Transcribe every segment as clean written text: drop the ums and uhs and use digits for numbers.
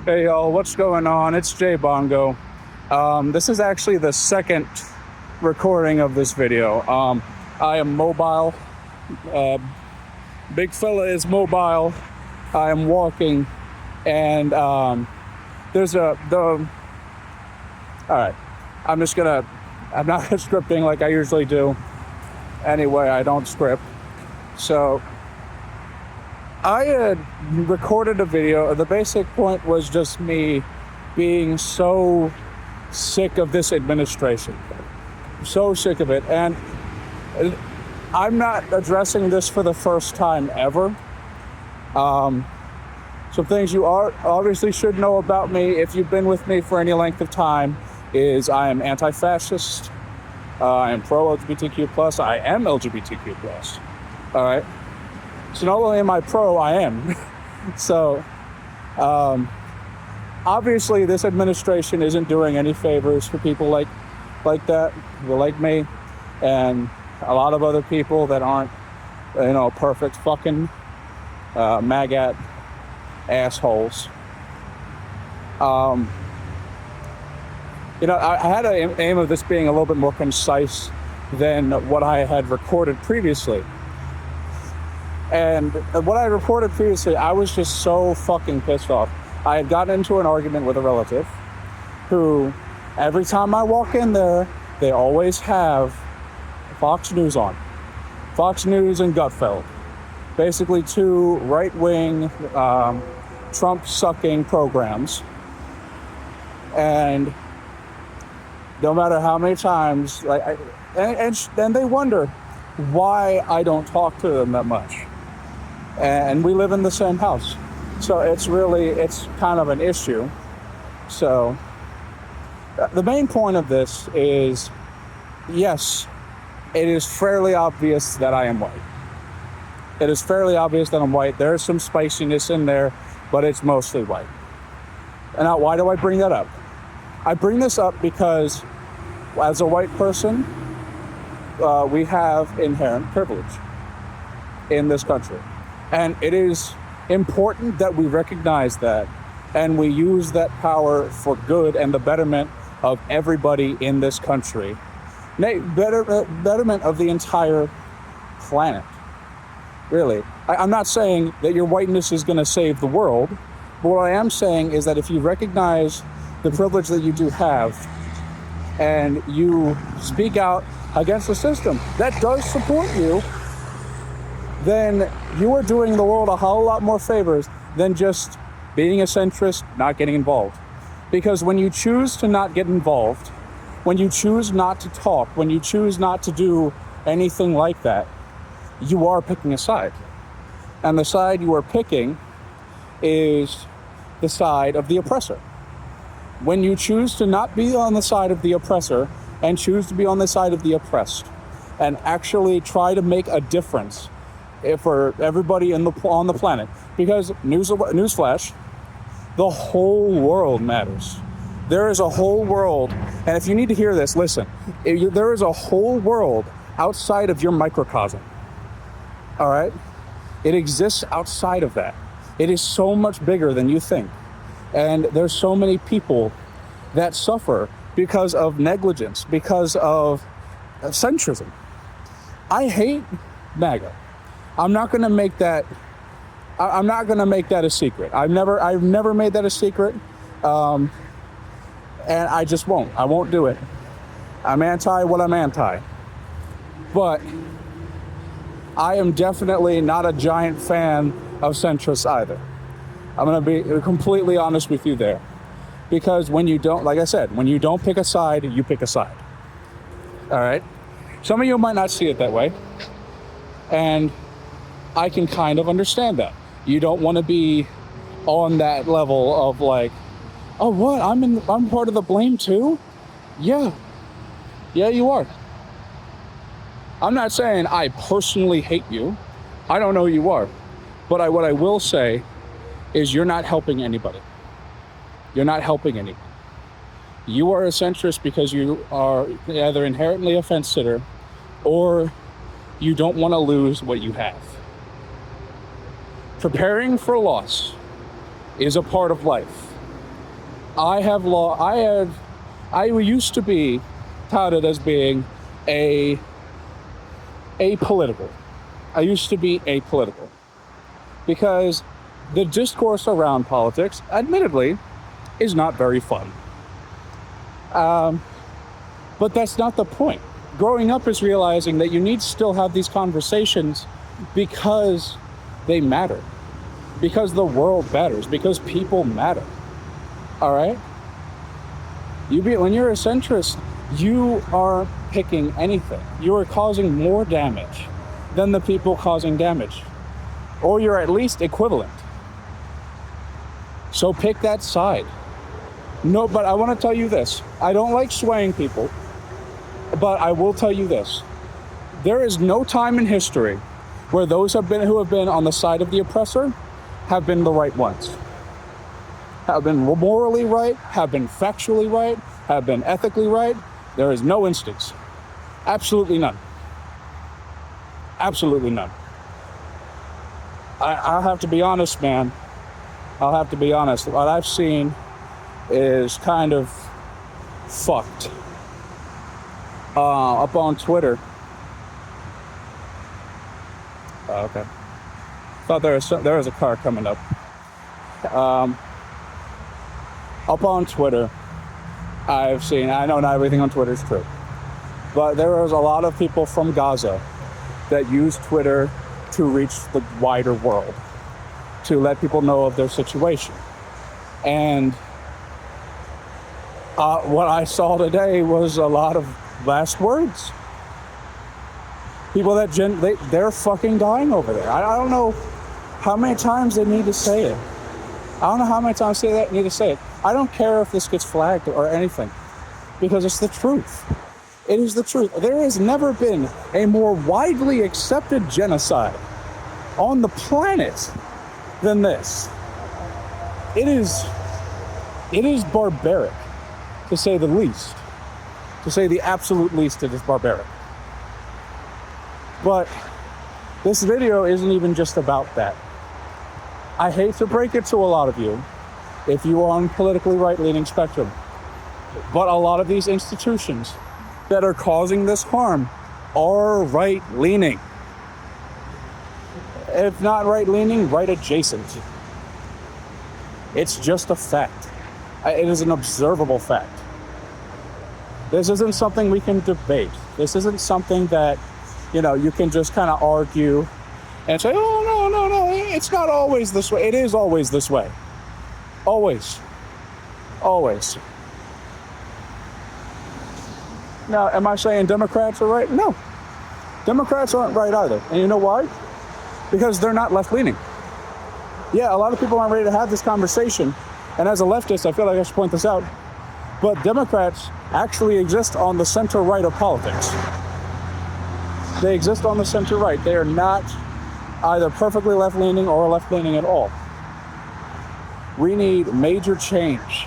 Hey y'all, what's going on? It's Jay Bongo. This is actually the second recording of this video. I am mobile. Uh, Big fella is mobile. I am walking, and there's all right. I'm not scripting like I usually do. Anyway, I don't script. So I had recorded a video. The basic point was just me being so sick of this administration. So sick of it. And I'm not addressing this for the first time ever. Some things you obviously should know about me if you've been with me for any length of time is I am anti-fascist. I am pro-LGBTQ+. I am LGBTQ+. All right. So not only am I pro, I am. So obviously this administration isn't doing any favors for people like that, people like me, and a lot of other people that aren't, perfect fucking maggot assholes. I had an aim of this being a little bit more concise than what I had recorded previously. And what I reported previously, I was just so fucking pissed off. I had gotten into an argument with a relative who, every time I walk in there, they always have Fox News on. Fox News and Gutfeld. Basically two right-wing, Trump-sucking programs. And no matter how many times, and they wonder why I don't talk to them that much. And we live in the same house. So it's kind of an issue. So the main point of this is, yes, it is fairly obvious that I am white. It is fairly obvious that I'm white. There's some spiciness in there, but it's mostly white. And now, why do I bring that up? I bring this up because as a white person, we have inherent privilege in this country. And it is important that we recognize that and we use that power for good and the betterment of everybody in this country. Betterment of the entire planet. Really. I'm not saying that your whiteness is going to save the world, but what I am saying is that if you recognize the privilege that you do have and you speak out against the system that does support you, then you are doing the world a whole lot more favors than just being a centrist, not getting involved. Because when you choose to not get involved, when you choose not to talk, when you choose not to do anything like that, you are picking a side. And the side you are picking is the side of the oppressor. When you choose to not be on the side of the oppressor and choose to be on the side of the oppressed and actually try to make a difference for everybody on the planet, because newsflash, the whole world matters. There is a whole world, and if you need to hear this, listen. There is a whole world outside of your microcosm. All right? It exists outside of that. It is so much bigger than you think. And there's so many people that suffer because of negligence, because of centrism. I hate MAGA. I'm not going to make that a secret. I've never made that a secret. And I just won't. I won't do it. I'm anti what I'm anti. But I am definitely not a giant fan of centrists either. I'm going to be completely honest with you there. Because when you don't, like I said, when you don't pick a side, you pick a side. All right? Some of you might not see it that way. And I can kind of understand that. You don't want to be on that level of like, oh, what? I'm part of the blame too? Yeah, you are. I'm not saying I personally hate you. I don't know who you are. But what I will say is you're not helping anybody. You're not helping anyone. You are a centrist because you are either inherently a fence sitter or you don't want to lose what you have. Preparing for loss is a part of life. I used to be touted as being a apolitical. I used to be apolitical because the discourse around politics, admittedly, is not very fun. But that's not the point. Growing up is realizing that you need to still have these conversations because they matter, because the world matters, because people matter. All right? When you're a centrist, you aren't picking anything. You are causing more damage than the people causing damage, or you're at least equivalent. So pick that side. No, but I want to tell you this. I don't like swaying people, but I will tell you this. There is no time in history where those who have been on the side of the oppressor have been the right ones. Have been morally right, have been factually right, have been ethically right. There is no instance. Absolutely none. Absolutely none. I'll have to be honest, man. I'll have to be honest. What I've seen is kind of fucked. Up on Twitter. Oh, okay. Thought there was a car coming up. Up on Twitter, I know not everything on Twitter is true, but there was a lot of people from Gaza that use Twitter to reach the wider world, to let people know of their situation. And what I saw today was a lot of last words. People that they're fucking dying over there. I don't know how many times they need to say it. I don't know how many times they need to say it. I don't care if this gets flagged or anything, because it's the truth. It is the truth. There has never been a more widely accepted genocide on the planet than this. It is barbaric, to say the least. To say the absolute least, it is barbaric. But this video isn't even just about that. I hate to break it to a lot of you, if you are on politically right-leaning spectrum, but a lot of these institutions that are causing this harm are right-leaning. If not right-leaning, right-adjacent. It's just a fact. It is an observable fact. This isn't something we can debate. This isn't something that, you can just kind of argue and say, oh, no, it's not always this way. It is always this way. Always. Always. Now, am I saying Democrats are right? No. Democrats aren't right either. And you know why? Because they're not left-leaning. Yeah, a lot of people aren't ready to have this conversation. And as a leftist, I feel like I should point this out. But Democrats actually exist on the center-right of politics. They exist on the center-right. They are not either perfectly left-leaning or left-leaning at all. We need major change.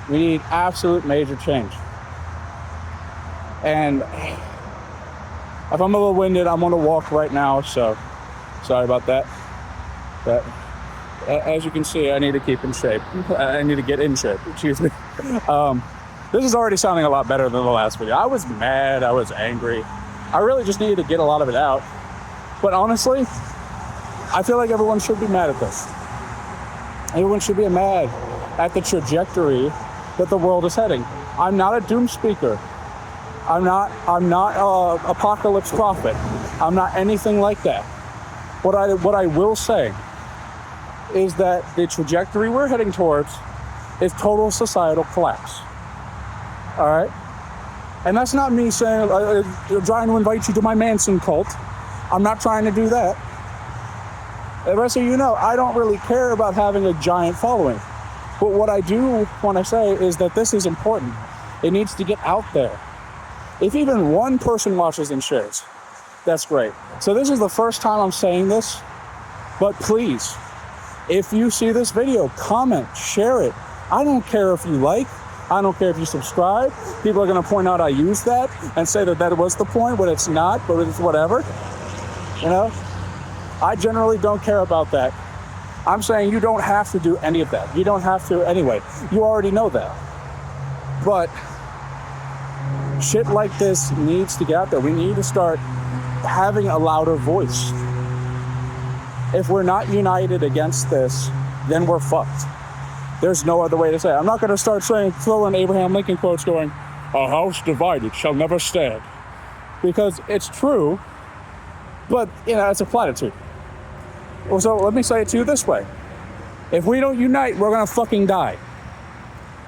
We need absolute major change. And if I'm a little winded, I'm on a walk right now, so sorry about that. But as you can see, I need to keep in shape. I need to get in shape, excuse me. This is already sounding a lot better than the last video. I was mad, I was angry. I really just needed to get a lot of it out. But honestly, I feel like everyone should be mad at this. Everyone should be mad at the trajectory that the world is heading. I'm not a doom speaker. I'm not an apocalypse prophet. I'm not anything like that. What I will say is that the trajectory we're heading towards is total societal collapse. All right? And that's not me saying, trying to invite you to my Manson cult. I'm not trying to do that. The rest of you know, I don't really care about having a giant following. But what I do want to say is that this is important. It needs to get out there. If even one person watches and shares, that's great. So this is the first time I'm saying this, but please, if you see this video, comment, share it. I don't care if you like, I don't care if you subscribe. People are going to point out I used that and say that was the point, but it's not, but it's whatever. I generally don't care about that. I'm saying you don't have to do any of that. You don't have to anyway. You already know that. But shit like this needs to get out there. We need to start having a louder voice. If we're not united against this, then we're fucked. There's no other way to say it. I'm not going to start throwing Abraham Lincoln quotes going, "A house divided shall never stand." Because it's true, but, it's a platitude. So let me say it to you this way. If we don't unite, we're going to fucking die.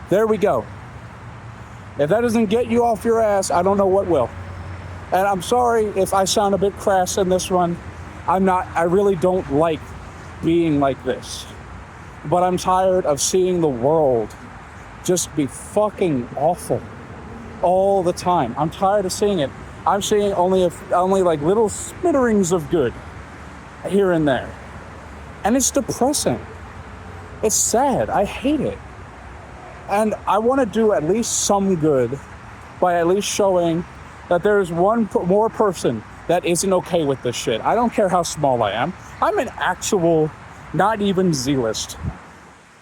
There we go. If that doesn't get you off your ass, I don't know what will. And I'm sorry if I sound a bit crass in this one. I really don't like being like this. But I'm tired of seeing the world just be fucking awful all the time. I'm tired of seeing it. I'm seeing only like little smitterings of good here and there. And it's depressing. It's sad. I hate it. And I want to do at least some good by at least showing that there's one more person that isn't okay with this shit. I don't care how small I am. I'm an actual, not even Z-list.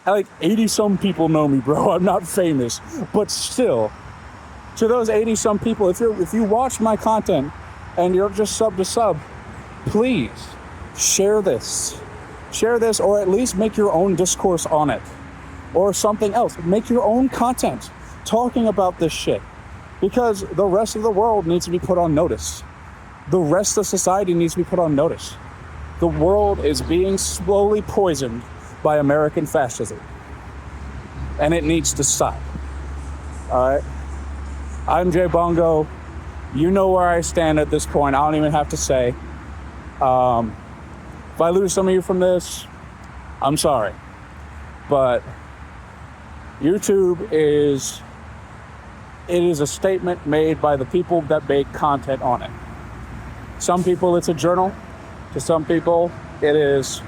Like 80-some people know me, bro. I'm not famous. But still, to those 80-some people, if you watch my content and you're just sub to sub, please share this. Share this, or at least make your own discourse on it. Or something else. Make your own content talking about this shit. Because the rest of the world needs to be put on notice. The rest of society needs to be put on notice. The world is being slowly poisoned by American fascism. And it needs to stop. Alright? I'm Jay Bongo. You know where I stand at this point. I don't even have to say. If I lose some of you from this, I'm sorry. But YouTube is a statement made by the people that make content on it. Some people it's a journal. To some people it is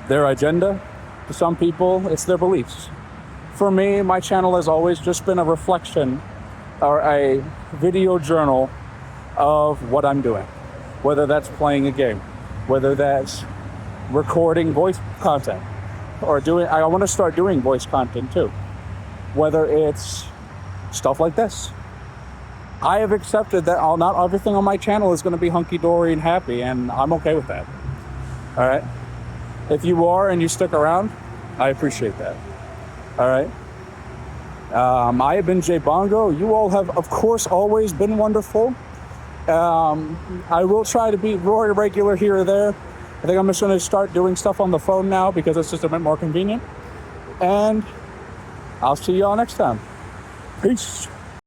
their agenda. To some people it's their beliefs. For me, my channel has always just been a reflection or a video journal of what I'm doing. Whether that's playing a game, whether that's recording voice content, or I want to start doing voice content too. Whether it's stuff like this. I have accepted that not everything on my channel is going to be hunky-dory and happy, and I'm okay with that. All right? If you are and you stick around, I appreciate that. All right? I have been Jay Bongo. You all have, of course, always been wonderful. I will try to be more regular here or there. I think I'm just going to start doing stuff on the phone now because it's just a bit more convenient. And I'll see y'all next time. Peace.